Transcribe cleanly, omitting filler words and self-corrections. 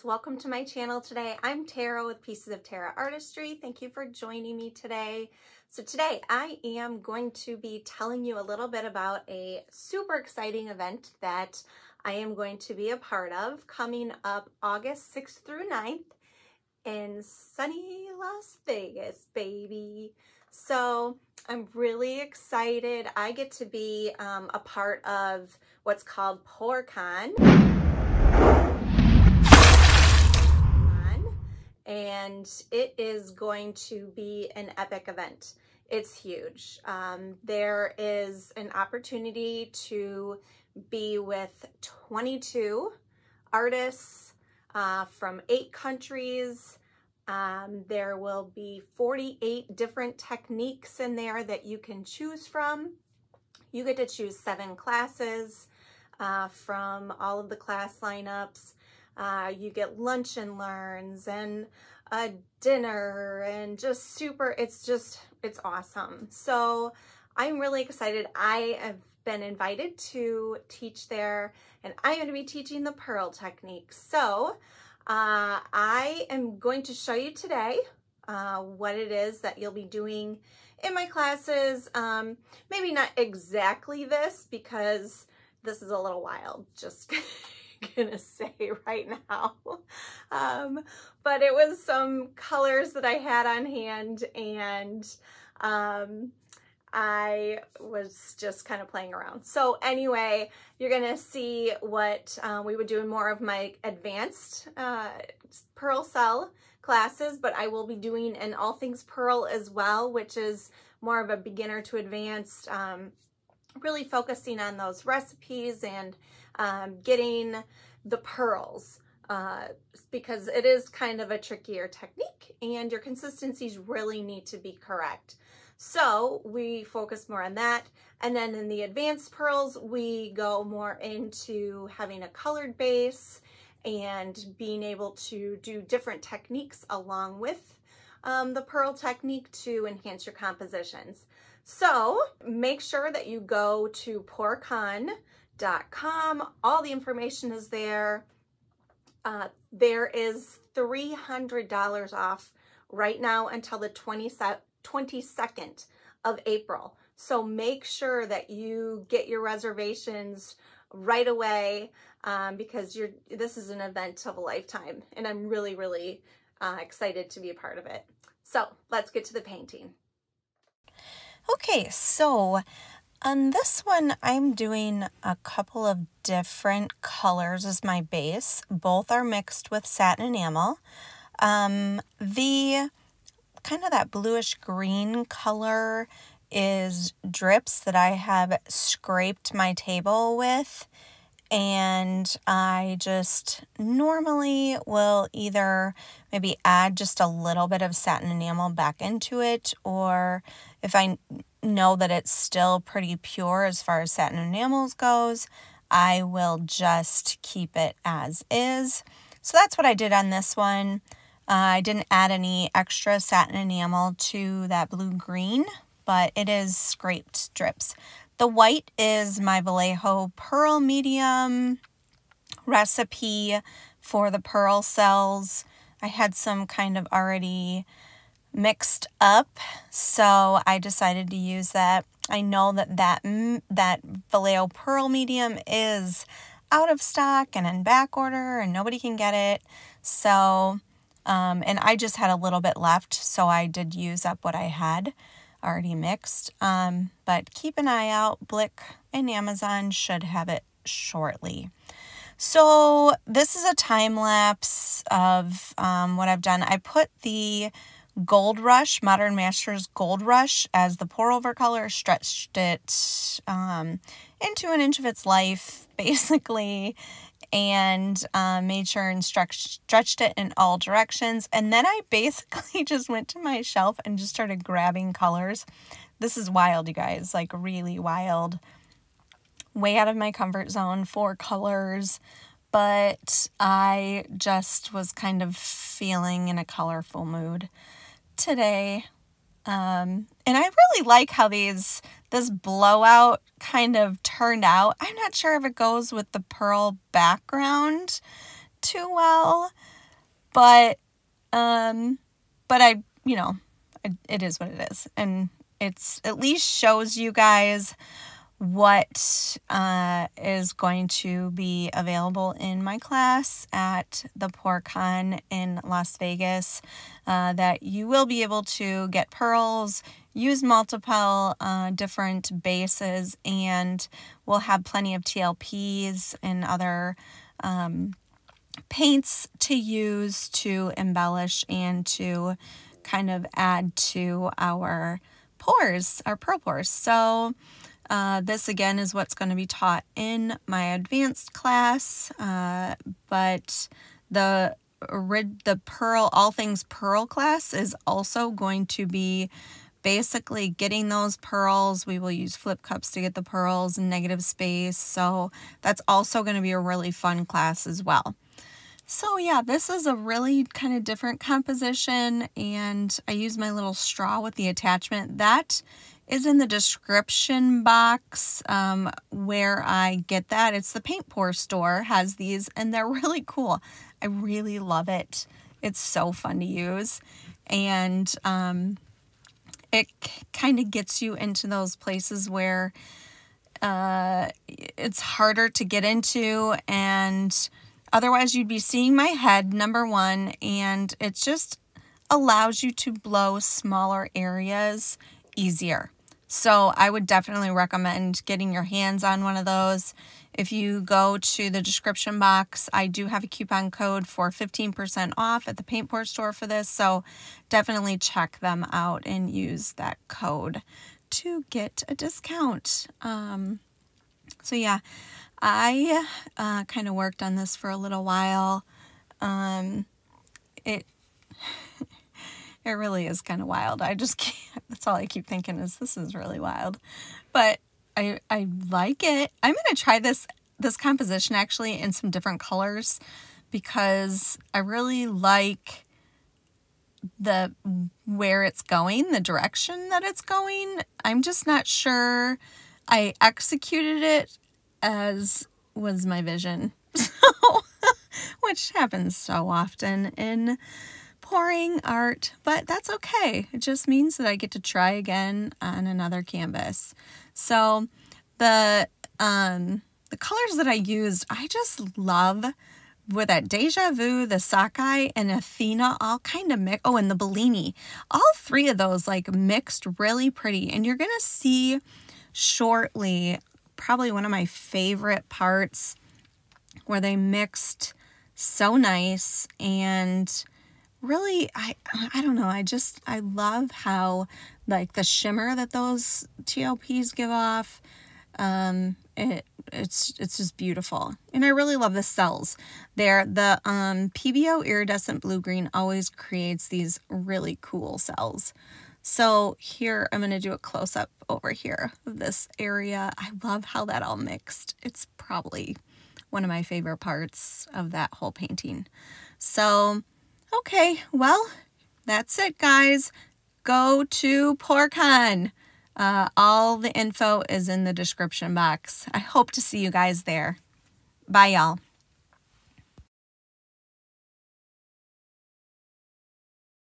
welcome to my channel today. I'm Tara with Pieces of Tara Artistry. Thank you for joining me today. So today I am going to be telling you a little bit about a super exciting event that I am going to be a part of coming up August 6th through 9th in sunny Las Vegas, baby. So I'm really excited. I get to be a part of what's called PourCon. And it is going to be an epic event. It's huge. There is an opportunity to be with 22 artists from 8 countries. There will be 48 different techniques in there that you can choose from. You get to choose 7 classes from all of the class lineups. You get lunch and learns and a dinner and just super, it's awesome. So I'm really excited. I have been invited to teach there, and I'm going to be teaching the pearl technique. So I am going to show you today what it is that you'll be doing in my classes. Maybe not exactly this, because this is a little wild, just gonna say right now, but it was some colors that I had on hand, and I was just kind of playing around. So anyway, you're gonna see what we would do in more of my advanced pearl cell classes, but I will be doing an all things pearl as well, which is more of a beginner to advanced, really focusing on those recipes and getting the pearls, because it is kind of a trickier technique and your consistencies really need to be correct. So we focus more on that. And then in the advanced pearls, we go more into having a colored base and being able to do different techniques along with the pearl technique to enhance your compositions. So make sure that you go to PourCon.com. All the information is there. There is $300 off right now until the 22nd of April. So make sure that you get your reservations right away, because this is an event of a lifetime, and I'm really excited to be a part of it. So let's get to the painting. Okay, so on this one, I'm doing a couple of different colors as my base. Both are mixed with satin enamel. The kind of that bluish green color is drips that I have scraped my table with, and I just normally will either maybe add just a little bit of satin enamel back into it, or if I know that it's still pretty pure as far as satin enamels goes, I will just keep it as is. So that's what I did on this one. I didn't add any extra satin enamel to that blue-green, but it is scraped drips. The white is my Vallejo Pearl Medium recipe for the pearl cells. I had some kind of already mixed up, so I decided to use that. I know that Vallejo Pearl Medium is out of stock and in back order, and nobody can get it. So, and I just had a little bit left, so I did use up what I had already mixed. But keep an eye out. Blick and Amazon should have it shortly. So this is a time lapse of what I've done. I put the Gold Rush, Modern Masters Gold Rush as the pour over color, stretched it into an inch of its life, basically, and made sure and stretched it in all directions. And then I basically just went to my shelf and just started grabbing colors. This is wild, you guys, like really wild. Way out of my comfort zone for colors, but I just was kind of feeling in a colorful mood today. And I really like how this blowout kind of turned out. I'm not sure if it goes with the pearl background too well, but I, you know, it is what it is. And it's at least shows you guys what is going to be available in my class at the PourCon in Las Vegas, that you will be able to get pearls, use multiple different bases, and we'll have plenty of TLPs and other paints to use to embellish and to kind of add to our pours, our pearl pours. So this again is what's going to be taught in my advanced class, but the pearl, all things pearl class is also going to be basically getting those pearls. We will use flip cups to get the pearls in negative space, so that's also going to be a really fun class as well. So yeah, this is a really kind of different composition, and I use my little straw with the attachment. That is in the description box where I get that. It's the Paint Pour store has these, and they're really cool. I really love it. It's so fun to use, and it kind of gets you into those places where it's harder to get into, and otherwise you'd be seeing my head, number one, and it just allows you to blow smaller areas easier. So I would definitely recommend getting your hands on one of those. If you go to the description box, I do have a coupon code for 15% off at the Paint Pour store for this, so definitely check them out and use that code to get a discount. So yeah, I kind of worked on this for a little while. It really is kind of wild. I just can't, that's all I keep thinking is this is really wild. But I like it. I'm going to try this composition actually in some different colors because I really like where it's going, the direction that it's going. I'm just not sure I executed it as was my vision. So, which happens so often in pouring art, but that's okay. It just means that I get to try again on another canvas. So the colors that I used, I just love with that Deja Vu, the Sockeye, and Athena all kind of mix. Oh, and the Bellini. All three of those like mixed really pretty. And you're going to see shortly probably one of my favorite parts where they mixed so nice, and really, I don't know, I love how like the shimmer that those TLPs give off. It's just beautiful, and I really love the cells there. The PEBEO iridescent blue-green always creates these really cool cells. So here I'm going to do a close-up over here of this area. I love how that all mixed. It's probably one of my favorite parts of that whole painting. So okay, well, that's it, guys. Go to PourCon. All the info is in the description box. I hope to see you guys there. Bye, y'all.